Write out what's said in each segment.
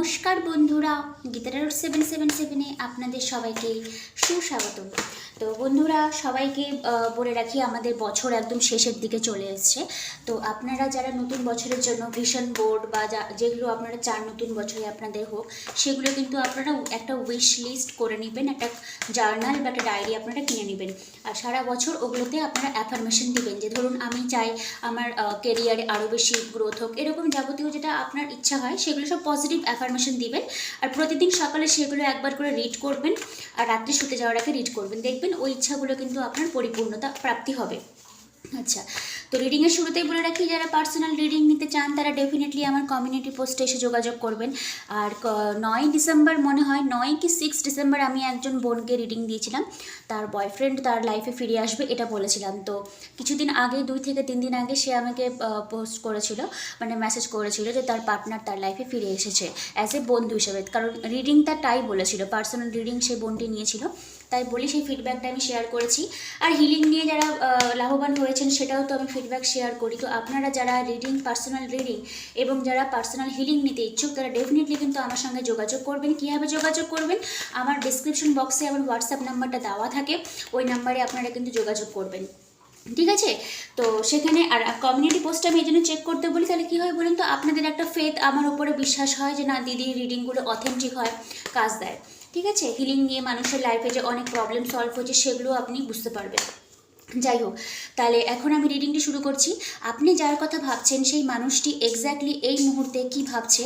নমস্কার বন্ধুরা, গীতার 777-এ আপনাদের সবাইকে সুস্বাগত। তো বন্ধুরা, সবাইকে বলে রাখি, আমাদের বছর একদম শেষের দিকে চলে এসছে। তো আপনারা যারা নতুন বছরের জন্য ভিশন বোর্ড বা যেগুলো আপনারা চান নতুন বছরে আপনাদের হোক, সেগুলো কিন্তু আপনারা একটা উইশ লিস্ট করে নেবেন, একটা জার্নাল বা একটা ডায়েরি আপনারা কিনে নেবেন। আর সারা বছর ওগুলোতে আপনারা অ্যাফার্মেশন দিবেন, যে ধরুন আমি চাই আমার কেরিয়ারে আরও বেশি গ্রোথ হোক, এরকম যাবতীয় যেটা আপনার ইচ্ছা হয় সেগুলো সব পজিটিভ অ্যাফার্মেশন দিবেন। আর প্রতিদিন সকালে সেগুলো একবার করে রিড করবেন, আর রাত্রে শুতে যাওয়ার আগে রিড করবেন। দেখবেন ওই ইচ্ছাগুলো কিন্তু আপনার পরিপূর্ণতা প্রাপ্তি হবে। আচ্ছা, তো রিডিংয়ের শুরুতেই বলে রাখি, যারা পার্সোনাল রিডিং নিতে চান তারা ডেফিনেটলি আমার কমিউনিটি পোস্টে এসে যোগাযোগ করবেন। আর 9 ডিসেম্বর মনে হয়, 9 কি 6 ডিসেম্বর আমি একজন বোনকে রিডিং দিয়েছিলাম। তার বয়ফ্রেন্ড তার লাইফে ফিরে আসবে এটা বলেছিলাম। তো কিছুদিন আগে, 2 থেকে 3 দিন আগে সে আমাকে পোস্ট করেছিল, মানে মেসেজ করেছিল যে তার পার্টনার তার লাইফে ফিরে এসেছে অ্যাজ এ বন্ধু হিসেবে। কারণ রিডিংটা তাই বলেছিল, পার্সোনাল রিডিং সেই বোনটি নিয়েছিল, তাই বলি সেই ফিডব্যাকটা আমি শেয়ার করেছি। আর হিলিং নিয়ে যারা লাভবান হয়েছেন সেটাও তো আমি ফিডব্যাক শেয়ার করি। তো আপনারা যারা রিডিং, পার্সোনাল রিডিং এবং যারা পার্সোনাল হিলিং নিতে ইচ্ছুক, তারা ডেফিনেটলি কিন্তু আমার সঙ্গে যোগাযোগ করবেন। কীভাবে যোগাযোগ করবেন? আমার ডিসক্রিপশন বক্সে আমার হোয়াটসঅ্যাপ নাম্বারটা দেওয়া থাকে, ওই নাম্বারে আপনারা কিন্তু যোগাযোগ করবেন, ঠিক আছে? তো সেখানে আর কমিউনিটি পোস্ট আমি এই জন্য চেক করতে বলি, তাহলে কী হয় বলুন তো, আপনাদের একটা ফেথ, আমার উপরে বিশ্বাস হয় যে না, দিদি রিডিংগুলো অথেন্টিক হয়, কাজ দেয়, ঠিক আছে? হিলিং নিয়ে মানুষের লাইফে যে অনেক প্রবলেম সলভ হয়েছে সেগুলো আপনি বুঝতে পারবেন। যাই হোক, তাহলে এখন আমি রিডিংটি শুরু করছি। আপনি যার কথা ভাবছেন সেই মানুষটি এক্স্যাক্টলি এই মুহূর্তে কি ভাবছে,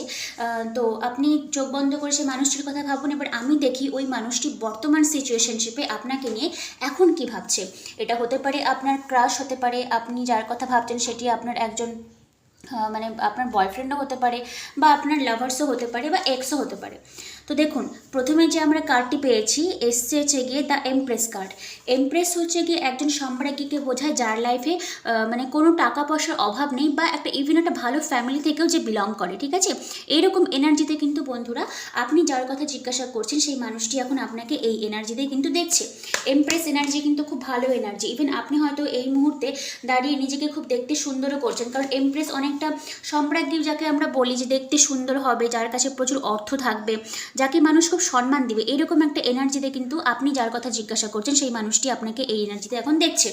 তো আপনি চোখ বন্ধ করে সেই মানুষটির কথা ভাবুন। এবার আমি দেখি ওই মানুষটি বর্তমান সিচুয়েশনশিপে আপনাকে নিয়ে এখন কি ভাবছে। এটা হতে পারে আপনার ক্রাশ, হতে পারে আপনি যার কথা ভাবছেন সেটি আপনার একজন মানে আপনার বয়ফ্রেন্ডও হতে পারে, বা আপনার লাভার্সও হতে পারে, বা এক্সও হতে পারে। তো দেখুন, প্রথমে যে আমরা কার্ডটি পেয়েছি এসছে হচ্ছে গিয়ে দ্য এমপ্রেস কার্ড। এমপ্রেস হচ্ছে গিয়ে একজন সম্রাজ্ঞীকে বোঝায়, যার লাইফে মানে কোনো টাকা পয়সার অভাব নেই, বা একটা ইভেন একটা ভালো ফ্যামিলি থেকেও যে বিলং করে, ঠিক আছে? এইরকম এনার্জিতে কিন্তু বন্ধুরা আপনি যার কথা জিজ্ঞাসা করছেন সেই মানুষটি এখন আপনাকে এই এনার্জিতে কিন্তু দেখছে। এমপ্রেস এনার্জি কিন্তু খুব ভালো এনার্জি। ইভেন আপনি হয়তো এই মুহূর্তে দাঁড়িয়ে নিজেকে খুব দেখতে সুন্দরও করছেন, কারণ এমপ্রেস অনেকটা সম্রাজ্ঞী, যাকে আমরা বলি যে দেখতে সুন্দর হবে, যার কাছে প্রচুর অর্থ থাকবে, যাকে মানুষ খুব সম্মান দিবে, এরকম একটা এনার্জিতে কিন্তু আপনি যার কথা জিজ্ঞাসা করছেন সেই মানুষটি আপনাকে এই এনার্জিতে এখন দেখছে।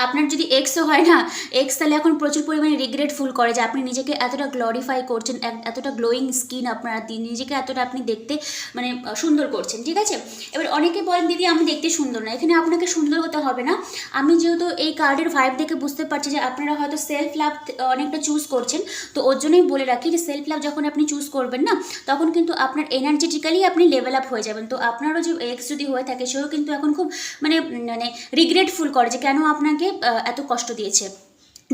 আপনার যদি এক্সও হয় না, এক্স তাহলে এখন প্রচুর পরিমাণে রিগ্রেটফুল করে যে আপনি নিজেকে এতটা গ্লোরিফাই করছেন, এতটা গ্লোয়িং স্কিন আপনার, নিজেকে এতটা আপনি দেখতে মানে সুন্দর করছেন, ঠিক আছে? এবার অনেকে বলেন দিদি আমি দেখতে সুন্দর না, এখানে আপনাকে সুন্দর হতে হবে না। আমি যেহেতু এই কার্ডের ভাইব দেখে বুঝতে পারছি যে আপনারা হয়তো সেলফ লাভ অনেকটা চুজ করছেন, তো ওর জন্যই বলে রাখি যে সেলফ লাভ যখন আপনি চুজ করবেন না, তখন কিন্তু আপনার এনার্জেটিক্যালি আপনি লেভেল আপ হয়ে যাবেন। তো আপনারও যে এক্স যদি হয়ে থাকে, সেও কিন্তু এখন খুব মানে মানে রিগ্রেটফুল করে যে কেন আপনাকে এত কষ্ট দিয়েছে।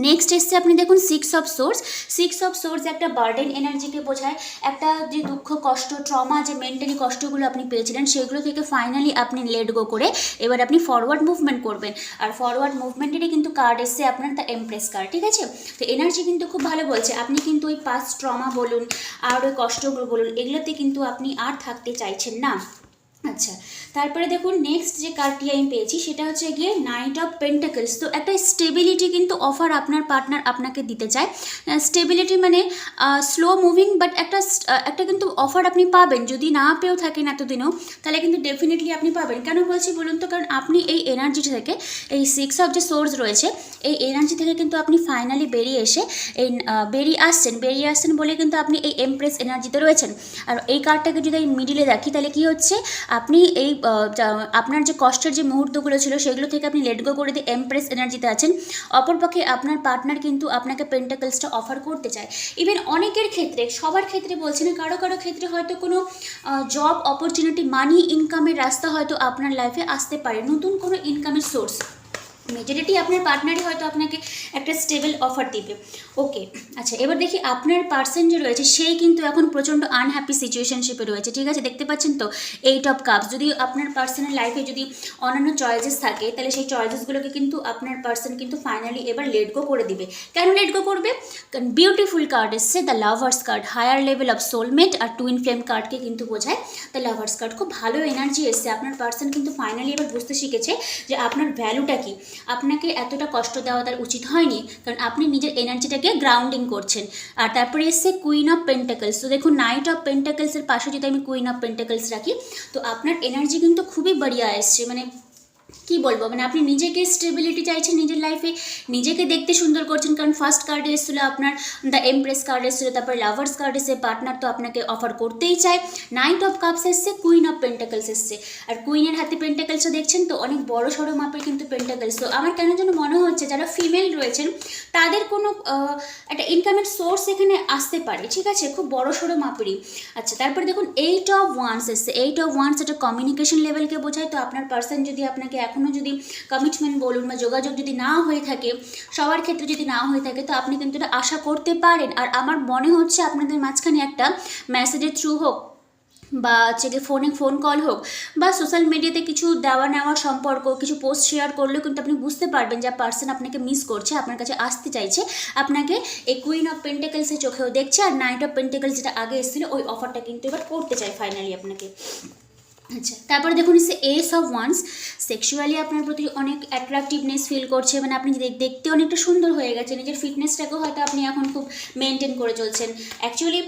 নেক্সট এসছে আপনি দেখুন 6 অফ সোর্স। 6 অফ সোর্স একটা বার্ডেন এনার্জিকে বোঝায়, একটা যে দুঃখ, কষ্ট, ট্রমা, যে মেন্টালি কষ্টগুলো আপনি পেয়েছিলেন সেগুলো থেকে ফাইনালি আপনি লেট গো করে এবার আপনি ফরওয়ার্ড মুভমেন্ট করবেন। আর ফরওয়ার্ড মুভমেন্টেরই কিন্তু কার্ড এসছে আপনার দ্য এমপ্রেস কার্ড, ঠিক আছে? তো এনার্জি কিন্তু খুব ভালো বলছে, আপনি কিন্তু ওই পাস্ট ট্রমা বলুন আর ওই কষ্টগুলো বলুন, এগুলোতে কিন্তু আপনি আর থাকতে চাইছেন না। আচ্ছা, তারপরে দেখুন নেক্সট যে কার্ডটি আমি পেয়েছি সেটা হচ্ছে গিয়ে নাইট অফ পেন্টাকলস। তো একটা স্টেবিলিটি কিন্তু অফার আপনার পার্টনার আপনাকে দিতে চায়। স্টেবিলিটি মানে স্লো মুভিং, বাট একটা কিন্তু অফার আপনি পাবেন। যদি না পেয়েও থাকেন এতদিনও, তাহলে কিন্তু ডেফিনেটলি আপনি পাবেন। কেন বলছি বলুন তো, কারণ আপনি এই এনার্জি থেকে, এই 6 অফ যে সোর্স রয়েছে, এই এনার্জি থেকে কিন্তু আপনি ফাইনালি বেরিয়ে আসছেন বলে কিন্তু আপনি এই এমপ্রেস এনার্জিতে রয়েছেন। আর এই কার্ডটাকে যদি আমি মিডিলে রাখি, তাহলে কি হচ্ছে, আপনি এই আপনার যে কষ্টের যে মুহূর্তগুলো ছিল সেগুলো থেকে আপনি লেট গো করে দিয়ে এমপ্রেস এনার্জিতে আছেন। অপরপক্ষে আপনার পার্টনার কিন্তু আপনাকে পেন্টাকলসটা অফার করতে চায়। ইভেন অনেকের ক্ষেত্রে, সবার ক্ষেত্রে বলছি না, কারো ক্ষেত্রে হয়তো কোনো জব অপরচুনিটি, মানি ইনকামের রাস্তা হয়তো আপনার লাইফে আসতে পারে, নতুন কোনো ইনকামের সোর্স। মেজরিটি আপনার পার্টনারই হয়তো আপনাকে একটা স্টেবল অফার দিবে। ওকে, আচ্ছা, এবার দেখি আপনার পার্সন যে রয়েছে সেই কিন্তু এখন প্রচণ্ড আনহ্যাপি সিচুয়েশনশিপে রয়েছে, ঠিক আছে? দেখতে পাচ্ছেন তো 8 অফ কাপস। যদি আপনার পার্সনের লাইফে যদি অন্যান্য চয়েসেস থাকে, তাহলে সেই চয়েসেসগুলোকে কিন্তু আপনার পার্সন কিন্তু ফাইনালি এবার লেট গো করে দিবে। কেন লেট গো করবে? কারণ বিউটিফুল কার্ড এসছে the lovers card, higher level of soulmate আর টুইন ফ্লেম কার্ডকে কিন্তু বোঝায় দ্য লাভার্স কার্ড। খুব ভালো এনার্জি এসছে, আপনার পার্সন কিন্তু ফাইনালি এবার বুঝতে শিখেছে যে আপনার ভ্যালুটা কী। আপনাকে এতটা কষ্ট দেওয়া তার উচিত হয়নি, কারণ আপনি নিজের এনার্জিটাকে গ্রাউন্ডিং করছেন। আর তারপরে এসছে কুইন অফ পেন্টাকলস। তো দেখুন নাইট অফ পেন্টাকলসের পাশে যদি আমি কুইন অফ পেন্টাকলস রাখি, তো আপনার এনার্জি কিন্তু খুবই বাড়িয়া এসছে। মানে কি বলবো, মানে আপনি নিজেকে স্টেবিলিটি চাইছেন নিজের লাইফে, নিজেকে দেখতে সুন্দর করছেন। কারণ ফার্স্ট কার্ডে এসেছিলো আপনার দ্য এমপ্রেস কার্ড এসেছিলো, তারপর লাভার্স কার্ড এসে পার্টনার তো আপনাকে অফার করতেই চায়। নাইট অফ কাপস এসছে, কুইন অফ পেন্টাকলস এসছে, আর কুইনের হাতে পেন্টাকলসটা দেখছেন তো অনেক বড় সড়ো মাপের কিন্তু পেন্টাকলস। তো আমার কেন যেন মনে হচ্ছে যারা ফিমেল রয়েছেন তাদের কোনো একটা ইনকামের সোর্স এখানে আসতে পারে, ঠিক আছে, খুব বড় সড়ো মাপেরই। আচ্ছা, তারপরে দেখুন এইট অফ ওয়ান্স এসছে। এইট অফ ওয়ান্স এটা কমিউনিকেশন লেভেলকে বোঝায়। তো আপনার পার্সন যদি আপনাকে এখনও যদি কমিটমেন্ট বলুন বা যোগাযোগ যদি না হয়ে থাকে, সবার ক্ষেত্রে যদি না হয়ে থাকে, তো আপনি কিন্তু এটা আশা করতে পারেন। আর আমার মনে হচ্ছে আপনাদের মাঝখানে একটা মেসেজের থ্রু হোক বা হচ্ছে গিয়ে ফোন কল হোক বা সোশ্যাল মিডিয়াতে কিছু দেওয়া নেওয়ার সম্পর্ক, কিছু পোস্ট শেয়ার করলেও কিন্তু আপনি বুঝতে পারবেন যে পার্সন আপনাকে মিস করছে, আপনার কাছে আসতে চাইছে, আপনাকে এই কুইন অফ পেন্টাকলসের চোখেও দেখছে। আর নাইট অফ পেন্টাকলস যেটা আগে এসেছিলো ওই অফারটা কিন্তু এবার করতে চাই ফাইনালি আপনাকে। আচ্ছা, তারপরে দেখুন এসে এস অফ ওয়ান্স। সেক্সুয়ালি আপনার প্রতি অনেক অ্যাট্রাকটিভনেস ফিল করছে, মানে আপনি দেখতে অনেকটা সুন্দর হয়ে গেছে, নিজের ফিটনেসটাকেও হয়তো আপনি এখন খুব মেনটেন করে চলছেন। অ্যাকচুয়ালি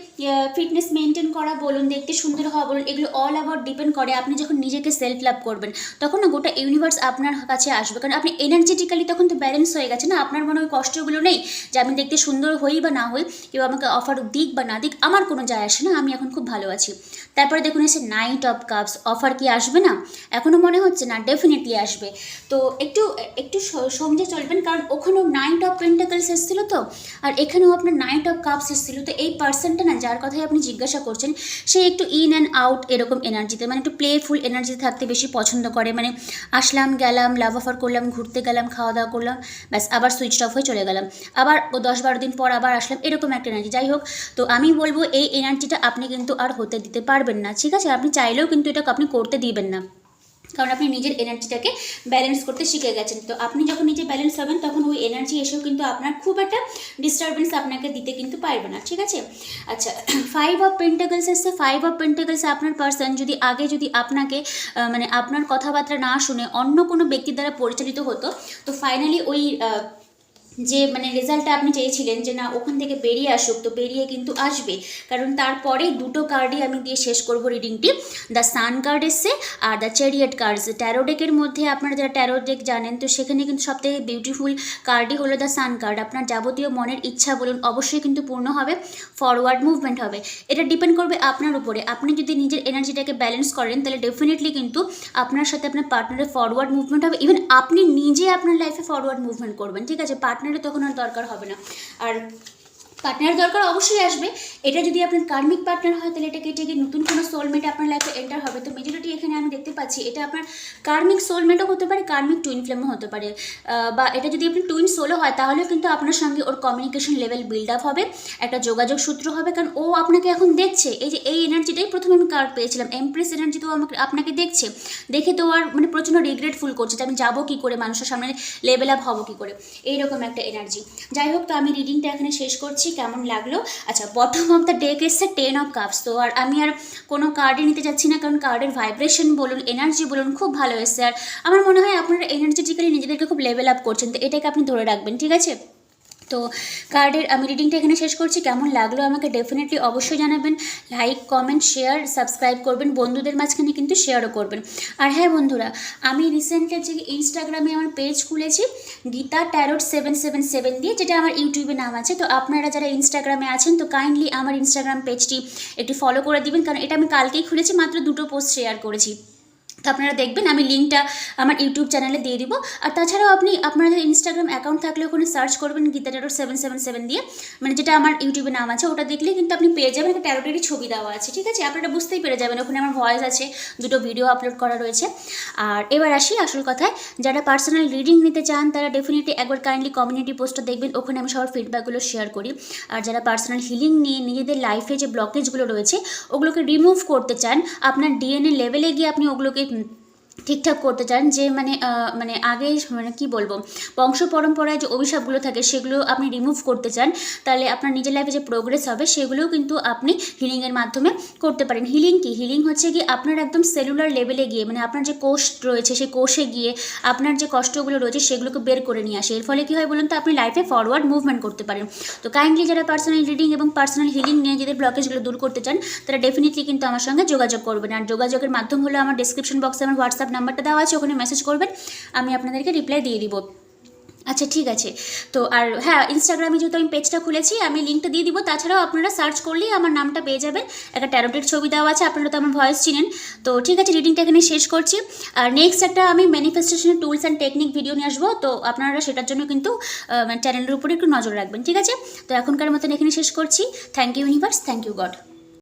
ফিটনেস মেনটেন করা বলুন, দেখতে সুন্দর হওয়া বলুন, এগুলো অল অ্যাবাউট ডিপেন্ড করে আপনি যখন নিজেকে সেলফ লাভ করবেন, তখন না গোটা ইউনিভার্স আপনার কাছে আসবে। কারণ আপনি এনার্জেটিক্যালি তখন তো ব্যালেন্স হয়ে গেছে না, আপনার মনে ওই কষ্টগুলো নেই যে আমি দেখতে সুন্দর হই বা না হই, কেউ আমাকে অফার দিক বা না দিক আমার কোনো যায় আসে না, আমি এখন খুব ভালো আছি। তারপরে দেখুন এসে নাইট অফ কাপস। অফার কি আসবে না? এখনও মনে হচ্ছে না, ডেফিনেটলি আসবে। তো একটু একটু সমঝে চলবেন, কারণ ওখানেও নাইট অফ পেন্টাকলস এসেছিলো তো, আর এখানেও আপনার নাইট অফ কাপস এসেছিলো। তো এই পার্সনটা না, যার কথাই আপনি জিজ্ঞাসা করছেন, সে একটু ইন অ্যান্ড আউট এরকম এনার্জিতে, মানে একটু প্লেফুল এনার্জিতে থাকতে বেশি পছন্দ করে। মানে আসলাম, গেলাম, লাভ অফার করলাম, ঘুরতে গেলাম, খাওয়া দাওয়া করলাম, ব্যাস আবার সুইচ অফ হয়ে চলে গেলাম, আবার 10-12 দিন পর আবার আসলাম, এরকম একটা এনার্জি। যাই হোক, তো আমি বলবো এই এনার্জিটা আপনি কিন্তু আর হতে দিতে পারবেন না, ঠিক আছে? আপনি চাইলেও কিন্তু এটা আপনি করতে দিবেন না, কারণ আপনি নিজের এনার্জিটাকে ব্যালেন্স করতে শিখে গেছেন। তো আপনি যখন নিজে ব্যালেন্স হবেন তখন ওই এনার্জি এসেও কিন্তু আপনার খুব একটা ডিস্টারবেন্স আপনাকে দিতে কিন্তু পারবে না, ঠিক আছে? আচ্ছা, 5 অফ পেন্টাকলস এসছে। 5 অফ পেন্টাকলসে আপনার পার্সন যদি আগে যদি আপনাকে মানে আপনার কথাবার্তা না শুনে অন্য কোনো ব্যক্তির দ্বারা পরিচালিত হতো, তো ফাইনালি ওই যে মানে রেজাল্টটা আপনি চেয়েছিলেন যে না ওখান থেকে বেরিয়ে আসুক, তো বেরিয়ে কিন্তু আসবে। কারণ তারপরে দুটো কার্ডই আমি দিয়ে শেষ করব রিডিংটি। দ্য সান কার্ড এসছে আর দ্য চ্যারিয়েট কার্ড এসছে। ট্যারো ডেকের মধ্যে আপনারা যারা ট্যারো ডেক জানেন, তো সেখানে কিন্তু সবথেকে বিউটিফুল কার্ডই হলো দ্য সান কার্ড। আপনার যাবতীয় মনের ইচ্ছা বলুন অবশ্যই কিন্তু পূর্ণ হবে, ফরওয়ার্ড মুভমেন্ট হবে। এটা ডিপেন্ড করবে আপনার উপরে। আপনি যদি নিজের এনার্জিটাকে ব্যালেন্স করেন তাহলে ডেফিনেটলি কিন্তু আপনার সাথে আপনার পার্টনারের ফরওয়ার্ড মুভমেন্ট হবে। ইভেন আপনি নিজে আপনার লাইফে ফরওয়ার্ড মুভমেন্ট করবেন, ঠিক আছে? পার্টনারের তখন আর দরকার হবে না। আর পার্টনার দরকার অবশ্যই আসবে। এটা যদি আপনার কার্মিক পার্টনার হয় তাহলে এটা কেটে গিয়ে নতুন কোনো সোলমেট আপনার লাইফে এন্টার হবে। তো মেজরিটি এখানে আমি দেখতে পাচ্ছি এটা আপনার কার্মিক সোলমেটও হতে পারে, কার্মিক টুইন ফ্লেমও হতে পারে, বা এটা যদি আপনি টুইন সোলও হয় তাহলেও কিন্তু আপনার সঙ্গে ওর কমিউনিকেশন লেভেল বিল্ড আপ হবে, একটা যোগাযোগ সূত্র হবে। কারণ ও আপনাকে এখন দেখছে, এই যে এই এনার্জিটাই প্রথমে আমি কার্ড পেয়েছিলাম এমপ্রেস এনার্জি, তো আমাকে আপনাকে দেখছে, দেখে তো আর মানে প্রচণ্ড রিগ্রেটফুল করছে যে আমি যাবো কী করে, মানুষের সামনে লেভেল আপ হবো কী করে, এইরকম একটা এনার্জি। যাই হোক, তো আমি রিডিংটা এখানে শেষ করছি, কেমন লাগলো? আচ্ছা, বটম অফ দ্য ডেক এসছে 10 অফ কাপস। তো আর আমি আর কোনো কার্ডই নিতে যাচ্ছি না, কারণ কার্ডের ভাইব্রেশন বলুন, এনার্জি বলুন খুব ভালো এসছে। আর আমার মনে হয় আপনারা এনার্জেটিক্যালি নিজেদেরকে খুব লেভেল আপ করছেন, তো এটাকে আপনি ধরে রাখবেন, ঠিক আছে? তো কার্ডের আমি রিডিংটা এখানে শেষ করছি, কেমন লাগলো আমাকে ডেফিনেটলি অবশ্যই জানাবেন। লাইক, কমেন্ট, শেয়ার, সাবস্ক্রাইব করবেন, বন্ধুদের মাঝখানে কিন্তু শেয়ারও করবেন। আর হ্যাঁ বন্ধুরা, আমি রিসেন্টলি যে ইনস্টাগ্রামে আমার পেজ খুলেছি গীতা ট্যারোট 777 দিয়ে, যেটা আমার ইউটিউবে নাম আছে। তো আপনারা যারা ইনস্টাগ্রামে আছেন তো কাইন্ডলি আমার ইনস্টাগ্রাম পেজটি একটু ফলো করে দিবেন, কারণ এটা আমি কালকেই খুলেছি, মাত্র 2টো পোস্ট শেয়ার করেছি। তো আপনারা দেখবেন, আমি লিঙ্কটা আমার ইউটিউব চ্যানেলে দিয়ে দিব। আর তাছাড়াও আপনি আপনাদের ইনস্টাগ্রাম অ্যাকাউন্ট থাকলে ওখানে সার্চ করবেন গীতা ট্যারোট 777 দিয়ে, মানে যেটা আমার ইউটিউবে নাম আছে, ওটা দেখলে কিন্তু আপনি পেয়ে যাবেন। একটা ট্যারোটেরই ছবি দেওয়া আছে, ঠিক আছে? আপনারা বুঝতেই পেরে যাবেন, ওখানে আমার ভয়েস আছে, 2টো ভিডিও আপলোড করা রয়েছে। আর এবার আসি আসল কথায়, যারা পার্সোনাল রিডিং নিতে চান তারা ডেফিনেটলি একবার কাইন্ডলি কমিউনিটি পোস্টটা দেখবেন, ওখানে আমি সবার ফিডব্যাকগুলো শেয়ার করি। আর যারা পার্সোনাল হিলিং নিয়ে নিজেদের লাইফে যে ব্লকেজগুলো রয়েছে ওগুলোকে রিমুভ করতে চান, আপনার ডিএনএ লেভেলে গিয়ে আপনি ওগুলোকে ঠিকঠাক করতে চান, যে মানে আগে মানে কি বলবো, বংশ পরম্পরায় যে অভিশাপগুলো থাকে সেগুলো আপনি রিমুভ করতে চান, তাহলে আপনার নিজের লাইফে যে প্রোগ্রেস হবে সেগুলোও কিন্তু আপনি হিলিংয়ের মাধ্যমে করতে পারেন। হিলিং কি? হিলিং হচ্ছে কি আপনার একদম সেলুলার লেভেলে গিয়ে, মানে আপনার যে কোষ রয়েছে সেই কোষে গিয়ে আপনার যে কষ্টগুলো রয়েছে সেগুলোকে বের করে নিয়ে আসে। এর ফলে কী হয় বলুন তো, আপনি লাইফে ফরওয়ার্ড মুভমেন্ট করতে পারেন। তো কাইন্ডলি যারা পার্সোনাল রিডিং এবং পার্সোনাল হিলিং নিয়ে নিজেদের ব্লকেজগুলো দূর করতে চান তারা ডেফিনেটলি কিন্তু আমার সঙ্গে যোগাযোগ করবেন। আর যোগাযোগের মাধ্যম হলো আমার ডিসক্রিপশন বক্সে আমার হোয়াটসঅ্যাপ নাম্বারটা দেওয়া আছে, ওখানে মেসেজ করবেন, আমি আপনাদেরকে রিপ্লাই দিয়ে দিব। আচ্ছা ঠিক আছে। তো আর হ্যাঁ, ইনস্টাগ্রামে যেহেতু আমি পেজটা খুলেছি, আমি লিঙ্কটা দিয়ে দিব। তাছাড়াও আপনারা সার্চ করলেই আমার নামটা পেয়ে যাবেন, একটা ট্যারোটের ছবি দেওয়া আছে, আপনারা তো আমার ভয়েস চিনেন। তো ঠিক আছে, রিডিংটা এখানে শেষ করছি। আর নেক্সট একটা আমি ম্যানিফেস্টেশনের টুলস অ্যান্ড টেকনিক ভিডিও নিয়ে আসবো, তো আপনারা সেটার জন্য কিন্তু চ্যানেলের উপরে একটু নজর রাখবেন, ঠিক আছে? তো এখনকার মতন এখানে শেষ করছি। Thank you universe, thank you god.